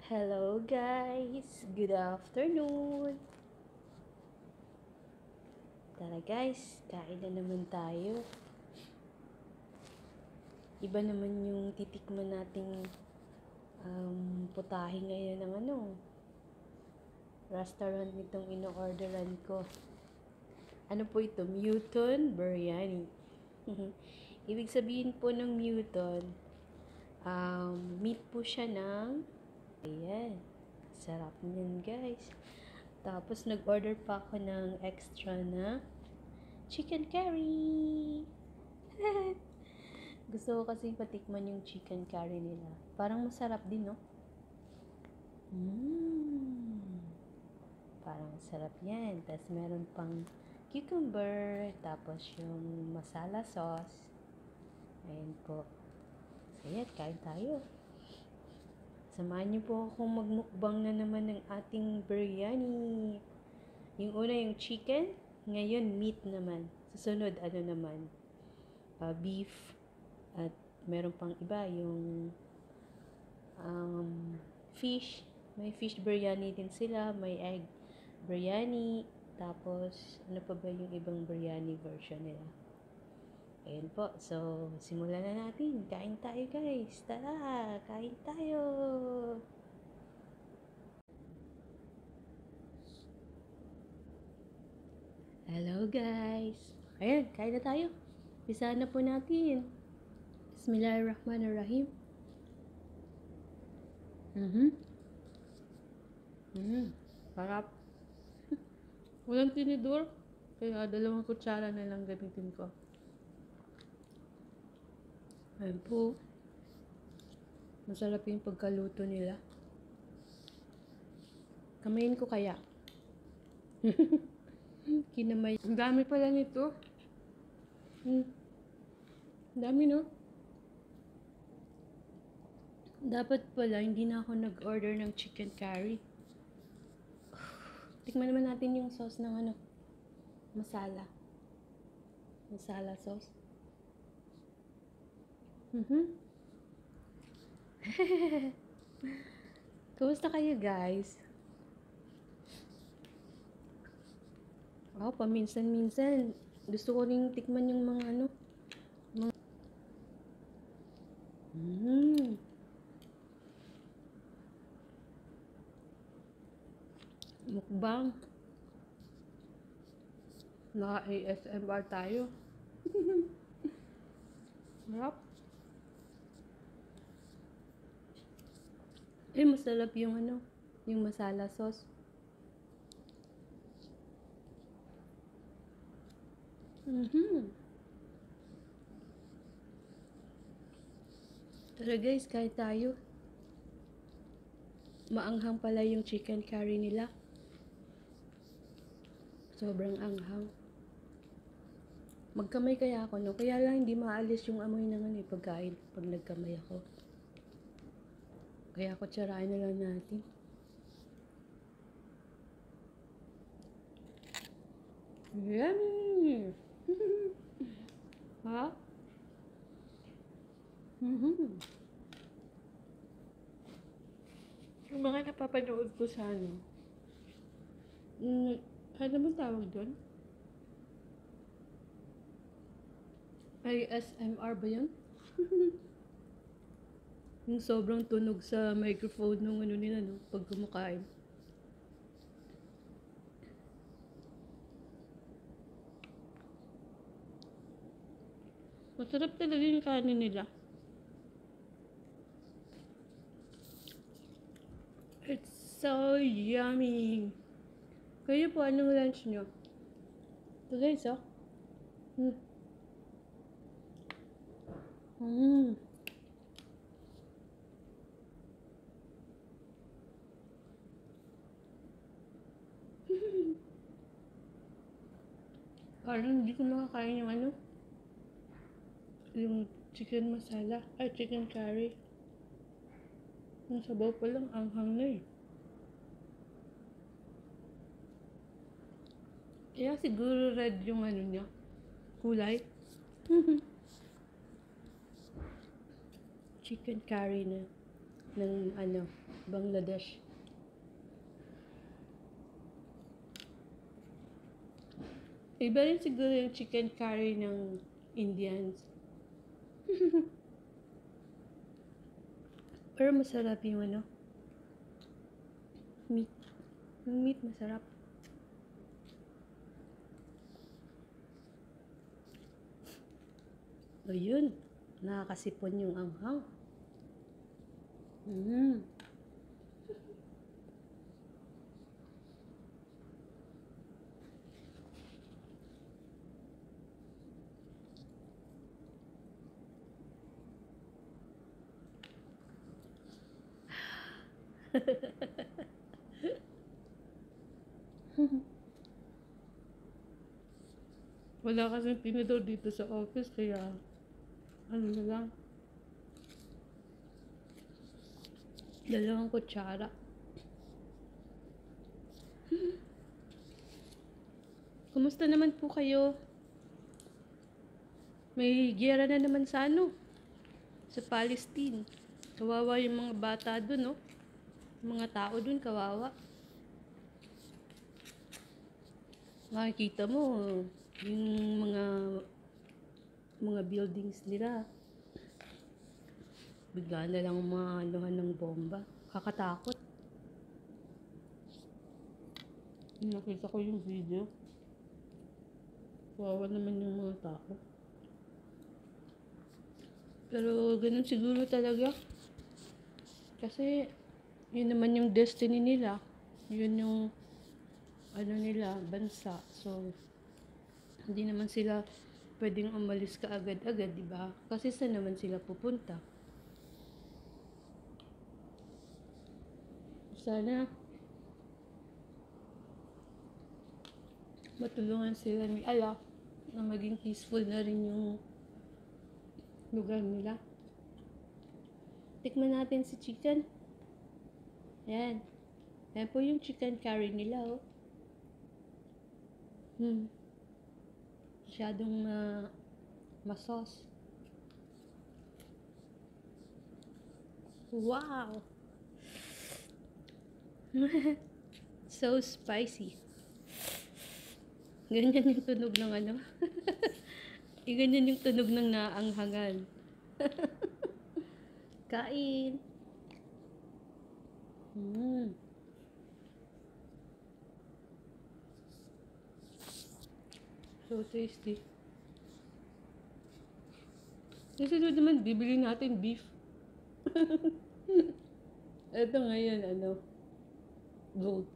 Hello guys! Good afternoon! Tara guys, kain na naman tayo. Iba naman yung titikman nating putahe ngayon ng restaurant nitong ino-orderan ko. Ano po ito? Muton Biryani. Ibig sabihin po ng Muton, meat po siya ng ayan. Sarap niyan guys. Tapos nag-order pa ako ng extra na chicken curry. Gusto ko kasi patikman yung chicken curry nila. Parang masarap din, no? Parang masarap yan. Tapos meron pang cucumber. Tapos yung masala sauce. Ayan po. So yan, kain tayo. Samahan niyo po akong magmukbang na naman ng ating biryani. Yung una yung chicken, ngayon meat naman. Susunod beef. At meron pang iba yung fish. May fish biryani din sila, may egg biryani. Tapos ano pa ba yung ibang biryani version nila? Ayan po. So, simulan na natin. Kain tayo guys. Tara, kain tayo. Hello guys. Ayan, kain na tayo. Pisa na po natin. Bismillahirrahmanirrahim. Sarap. Walang tinidor. Kaya 2 kutsara na lang gamitin ko. Ayan po. Masarap yung pagkaluto nila. Kamayin ko kaya. Kinamay. Ang dami pala nito. Ang dami, no? Dapat pala, hindi na ako nag-order ng chicken curry. Tikman naman natin yung sauce ng masala. Masala sauce. Kumusta kayo guys? Paminsan-minsan gusto ko ring tikman yung mga mukbang. Naka-ASMR tayo. Sarap. Masarap yung yung masala sauce. Tara guys, kain tayo. Maanghang pala yung chicken curry nila. Sobrang anghang. Magkamay kaya ako, no? Kaya lang hindi maalis yung amoy ng pagkain pag nagkamay ako. Kaya kutsarain na lang natin. Yummy! Ha? Yung mga napapanood ko sa ano ba tawag doon? ASMR ba yun? Yung sobrang tunog sa microphone nung nila, no? Pag kumakain. Masarap talaga yung kanin nila. It's so yummy. Kayo po, anong lunch nyo? Ito guys, oh. Parang hindi ko nakakain yung yung chicken masala, chicken curry. Yung sabaw pa lang, anghang na eh. Kaya siguro red yung niya, kulay. Chicken curry na ng Bangladesh. Iba rin siguro yung chicken curry ng Indians. Pero masarap yung ano, meat. Yung meat masarap. Ayun, nakakasipon yung anghang. Mm. Wala kasing tinidor dito sa office, kaya ano na lang, 2 kutsara. Kumusta naman po kayo? May giyera na naman sa ano, sa Palestine. Kawawa yung mga bata dun, no? Mga tao dun, kawawa. Makikita mo, yung mga buildings nila, bigla na lang maanuhan ng bomba. Kakatakot. Nakita ko yung video. Kawawa naman yung mga tao. Pero ganun siguro talaga. Kasi yun naman yung destiny nila. Yun yung ano nila, bansa. So, hindi naman sila pwedeng umalis ka agad-agad, di ba? Kasi saan naman sila pupunta? Sana matulungan sila ni Allah na maging peaceful na rin yung lugar nila. Tikman natin si chicken. Yan. Yan po yung chicken curry nila, oh. Masyadong masos. Wow! So spicy. Ganyan yung tunog ng ano. Ganyan yung tunog ng naanghangan. Kain. So tasty. Kasi naman, bibili natin beef. Ito ngayon, ano, goat.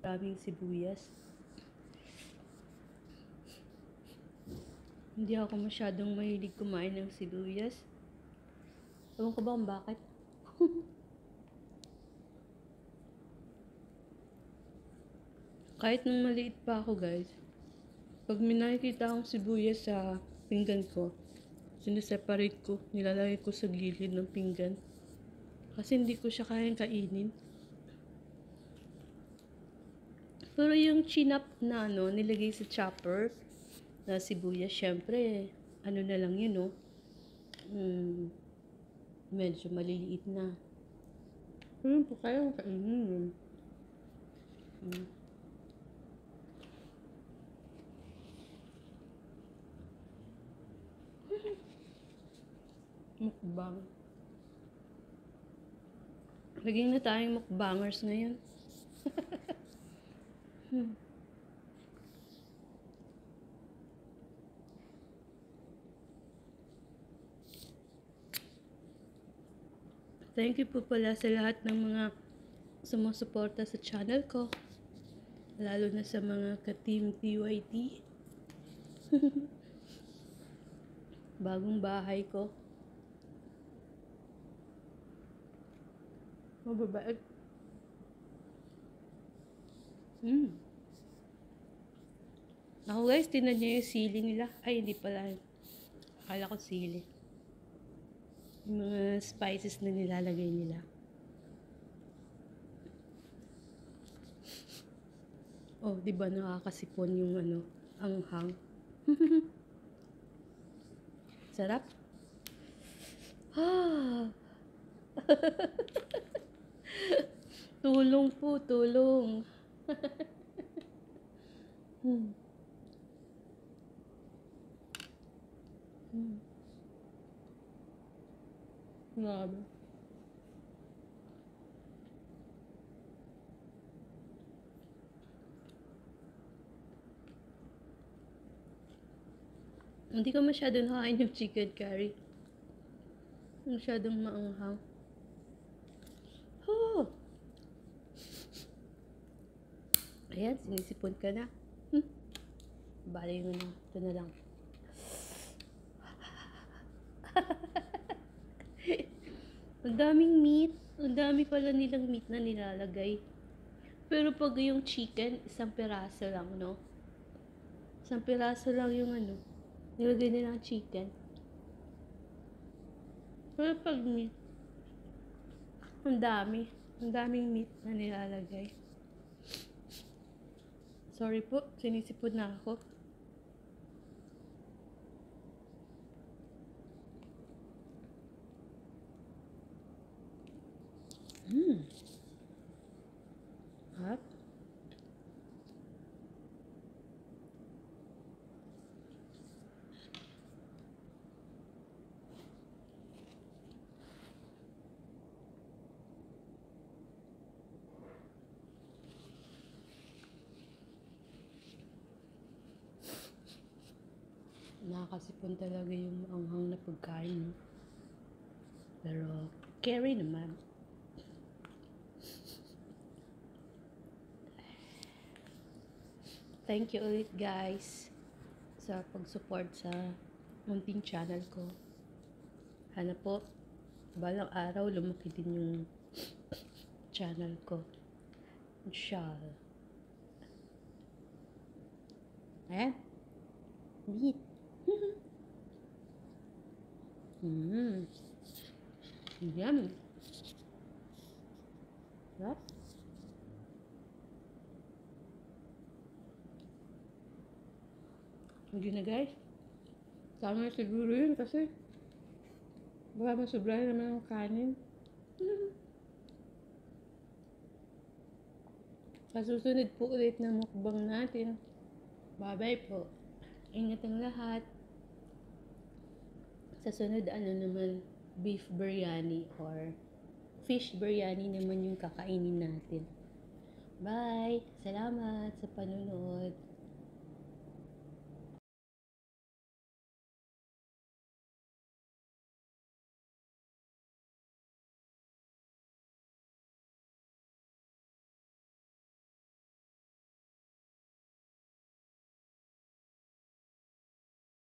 Maraming sibuyas. Hindi ako masyadong mahilig kumain ng sibuyas. Ewan ko ba kung bakit? Kahit nung maliit pa ako, guys, pag may nakikita akong sibuyas sa pinggan ko, sineseparate ko, nilalagay ko sa gilid ng pinggan. Kasi hindi ko siya kayang kainin. Pero yung chinap na ano, nilagay sa chopper na sibuyas, syempre, ano na lang yun, no? Medyo maliliit na. Pero yun po kayang kainin yun. Mukbang. Naging na tayong mukbangers ngayon. Thank you po pala sa lahat ng mga sumusuporta sa channel ko. Lalo na sa mga ka-team TYT. Bagong bahay ko. Mababait. Ako guys, tinan niyo yung sili nila. Ay, hindi pala. Akala ko sili. Yung mga spices na nilalagay nila. Oh, di ba nakakasipon yung anghang. Sarap. Ah. Tulong po, tulong. Hmm. Grabe. Hindi ko masyadong nakain yung chicken curry. Masyadong maanghang. Oh! Ayan, sinisipon ka na. Balay mo na. Ito na lang. Ang daming meat. Ang dami pala nilang meat na nilalagay. Pero pag yung chicken, isang piraso lang, no? Isang piraso lang yung nilagay nilang chicken. Pero pag meat, ang dami. Ang daming meat na nilalagay. Sorry po, sinisipon na ako. Harap. Nakakasipon talaga yung anghang na pagkain. Pero, carry naman. Thank you ulit guys sa pag-support sa munting channel ko. Sana po, balang araw lumaki din yung channel ko. Inshallah. Ayan. Meat. Yummy. Sarap. Hindi na guys. Tama na siguro yun kasi baka masobrahan naman ang kanin. Pasusunod po ulit na mukbang natin. Bye-bye po. Ingat ang lahat. Sa sunod naman, beef biryani or fish biryani naman yung kakainin natin. Bye! Salamat sa panonood.